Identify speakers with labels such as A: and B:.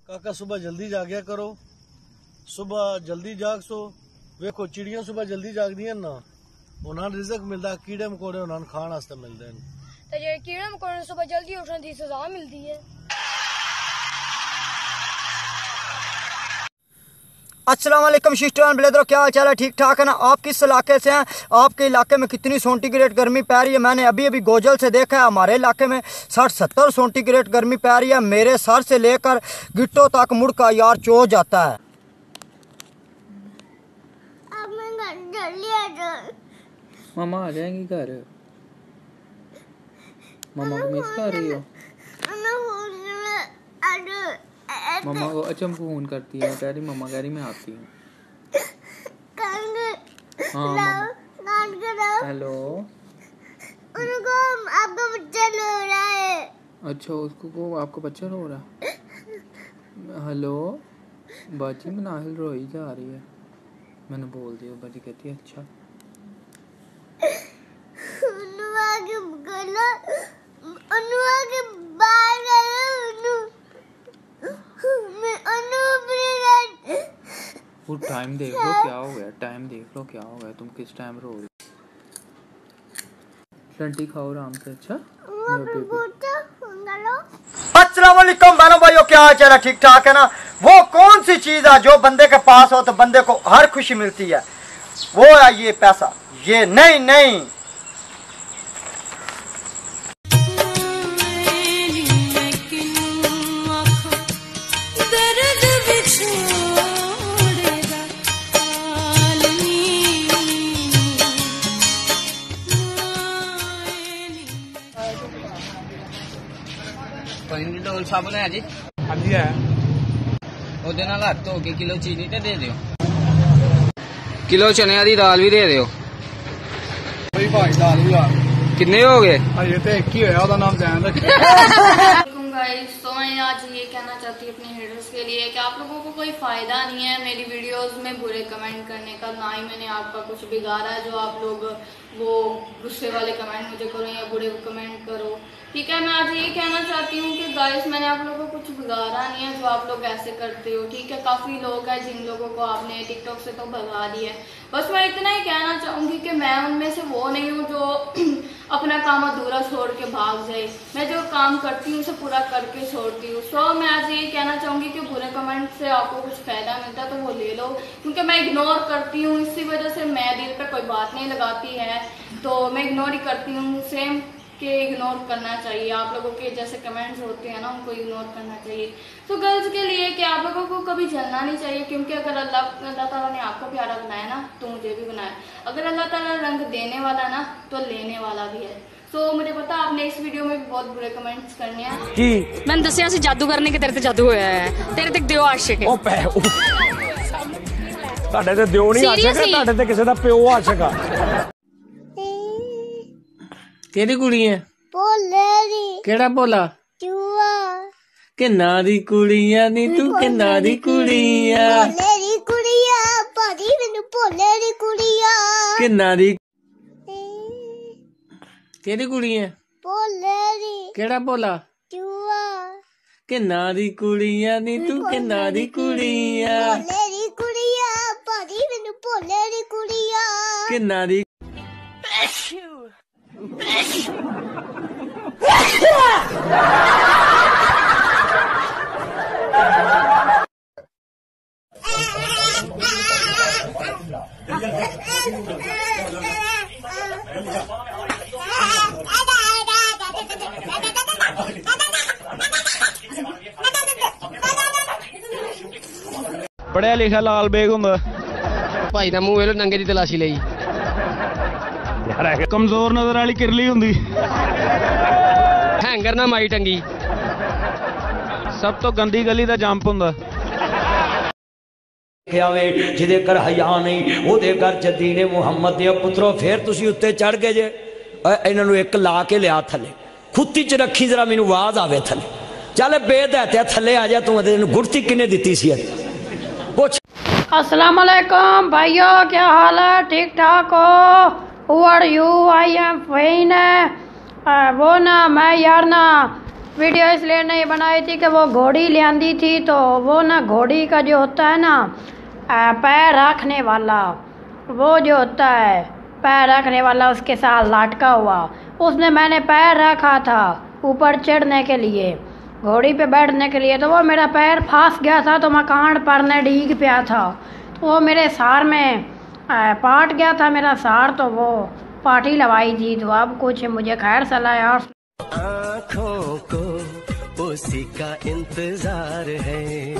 A: काका सुबह जल्दी जागया करो, सुबह जल्दी जाग सो। वेखो चिड़ियां सुबह जल्दी जागदियां ना, उन्हें रिजक मिलता, कीड़े मकोड़े उन्हें खाने वास्ते मिलते हैं।
B: तो जे कीड़े मकोड़े सुबह जल्दी उठने की सजा मिलती है।
C: अस्सलाम वालेकुम सिस्टर ब्रदरों, क्या हाल चाल है? ठीक ठाक है ना? आप किस इलाके से हैं? आपके इलाके में कितनी सेंटीग्रेड गर्मी पै रही है? मैंने अभी अभी गोजल से देखा है, हमारे इलाके में 60-70 सेंटीग्रेड गर्मी पै रही है। मेरे सर से लेकर गिट्टों तक मुड़ का यार चो जाता है।
D: मामा आ जाएंगी घर। मामा को मिस कर रही हो? मम्मा को अच्छा फोन करती है, कह रही मम्मा कह रही मैं आती हूँ। हाँ हेलो,
B: उनको आपका बच्चा रो रहा है।
D: अच्छा उसको को आपको बच्चा रो रहा है? हेलो बाजी मनाहिल रोई जा रही है, मैंने बोल दिया। बाजी कहती है अच्छा। वो टाइम देख लो क्या हो गया, टाइम देख लो क्या हो गया, तुम किस टाइम रो रही? टंटी खाओ आराम से। अच्छा
C: अस्सलाम वालेकुम बहनों भाइयों, क्या हाल चाल है? ठीक ठाक है ना? वो कौन सी चीज है जो बंदे के पास हो तो बंदे को हर खुशी मिलती है? वो है ये पैसा। ये नहीं नहीं
E: ढोल साबुन है जी?
D: हाँ जी है।
E: ਉਹਦੇ ਨਾਲ ਹੱਥ ਧੋ ਕੇ किलो चीनी ਤੇ ਦੇ ਦਿਓ, किलो चने ਦੀ दाल भी दे ਦਿਓ।
D: भाई भाई दाल भी आ
E: कितने हो गए?
D: ये तो एक ही है, ਉਹਦਾ नाम ध्यान रखिए।
B: गाइस तो मैं आज ये कहना चाहती हूँ अपने हेटर्स के लिए कि आप लोगों को कोई फायदा नहीं है मेरी वीडियोस में बुरे कमेंट करने का, ना ही मैंने आपका कुछ बिगाड़ा है जो आप लोग वो गुस्से वाले कमेंट मुझे करो या बुरे कमेंट करो। ठीक है, मैं आज ये कहना चाहती हूँ कि गाइस मैंने आप लोगों को कुछ बिगाड़ा नहीं है जो आप लोग ऐसे करते हो। ठीक है, काफ़ी लोग हैं जिन लोगों को आपने टिकटॉक से तो भगा दिया है। बस मैं इतना ही कहना चाहूँगी कि मैं उनमें से वो नहीं हूँ जो अपना काम अधूरा छोड़ के भाग जाए। मैं जो काम करती हूँ उसे पूरा करके छोड़ती हूँ। सो मैं आज ये कहना चाहूँगी कि बुरे कमेंट से आपको कुछ फायदा मिलता है तो वो ले लो, क्योंकि मैं इग्नोर करती हूँ, इसी वजह से मैं दिल पे कोई बात नहीं लगाती है तो मैं इग्नोर ही करती हूँ। सेम के इग्नोर करना चाहिए, आप लोगों के जैसे कमेंट्स होते हैं ना उनको इग्नोर करना चाहिए। तो गर्ल्स के लिए कि आप लोगों को कभी जलना नहीं चाहिए, क्योंकि अगर अल्लाह ताला ने आपको प्यारा बनाया ना तो मुझे भी बनाया। अगर अल्लाह ताला रंग देने वाला ना तो लेने वाला भी है। तो मुझे पता आपने इस वीडियो में भी बहुत बुरे कमेंट्स करने हैं जी।
F: मैंने दसिया सी जादू करने के तेरे ते जादू होया है, तेरे ते दियो आशिक है।
G: ਤੁਹਾਡੇ ਤੇ ਦਿਓ ਨਹੀਂ ਆਸ਼ਿਕ, ਤੁਹਾਡੇ ਤੇ ਕਿਸੇ ਦਾ ਪਿਓ ਆਸ਼ਿਕ ਆ।
E: ਕਿਹੜੀ ਕੁੜੀ ਹੈ?
B: भोले दी
E: ਕਿਹੜਾ ਭੋਲਾ?
B: चूहा
E: ਕਿੰਨਾ ਦੀ ਕੁੜੀਆਂ ਨੀ ਤੂੰ, ਕਿੰਨਾ ਦੀ ਕੁੜੀਆਂ,
B: भोले दी कुड़िया भाजी मैनू भोले दी कुड़िया
E: ਕਿੰਨਾ ਦੀ ਕਿਹੜੀ ਕੁੜੀ ਹੈ?
B: भोले दी
E: ਕਿਹੜਾ ਭੋਲਾ?
B: चूहा
E: ਕਿੰਨਾ ਦੀ ਕੁੜੀਆਂ ਨੀ ਤੂੰ, ਕਿੰਨਾ ਦੀ ਕੁੜੀਆਂ,
B: भोले दी कुड़िया भाजी मैनू भोले दी कुड़िया
E: ਕਿੰਨਾ ਦੀ
G: ਪੜਿਆ ਲਿਖਿਆ ਲਾਲ ਬੇਗ ਹੁੰਦਾ।
E: ਭਾਈ ਦਾ ਮੂੰਹ ਵੇਲੋ ਨੰਗੇ ਦੀ ਤਲਾਸ਼ੀ ਲਈ।
G: ਯਾਰ ਕਮਜ਼ੋਰ ਨਜ਼ਰ ਵਾਲੀ ਕਿਰਲੀ ਹੁੰਦੀ।
E: ਹੈਂਗਰ ਨਾ ਮਾਈ ਟੰਗੀ।
G: ਸਭ ਤੋਂ ਗੰਦੀ ਗਲੀ ਦਾ ਜੰਪ ਹੁੰਦਾ।
H: ਜਿਹਦੇ ਘਰ ਹਯਾ ਨਹੀਂ ਉਹਦੇ ਘਰ ਚ ਦੀਨੇ ਮੁਹੰਮਦ ਦੇ ਪੁੱਤਰੋ। ਫੇਰ ਤੁਸੀਂ ਉੱਤੇ ਚੜ ਗਏ ਜੇ। ਇਹਨਾਂ ਨੂੰ ਇੱਕ ਲਾ ਕੇ ਲਿਆ ਥੱਲੇ, ਖੁੱਤੀ ਚ ਰੱਖੀ, ਜਰਾ ਮੈਨੂੰ ਆਵਾਜ਼ ਆਵੇ ਥੱਲੇ। ਚੱਲ ਬੇਦਹਤੇ ਥੱਲੇ ਆ ਜਾ ਤੂੰ। ਇਹਨੂੰ ਗੁੜਤੀ ਕਿੰਨੇ ਦਿੱਤੀ ਸੀ? ਪੁੱਛ।
F: अस्सलाम वालेकुम भाइयों, क्या हाल है? ठीक ठाक हो? Who are you? I am fine। वो ना मैं यार ना वीडियो इसलिए नहीं बनाई थी कि वो घोड़ी ले आंदी थी, तो वो ना घोड़ी का जो होता है ना पैर रखने वाला, वो जो होता है पैर रखने वाला उसके साथ लटका हुआ, उसने मैंने पैर रखा था ऊपर चढ़ने के लिए, घोड़ी पे बैठने के लिए, तो वो मेरा पैर फंस गया था, तो मकान पर ने डीग पिया था, तो वो मेरे सार में पाट गया था मेरा सार, तो वो पार्टी लवाई थी। तो अब कुछ मुझे खैर सलाह और
I: आँखों को उसी का इंतजार है।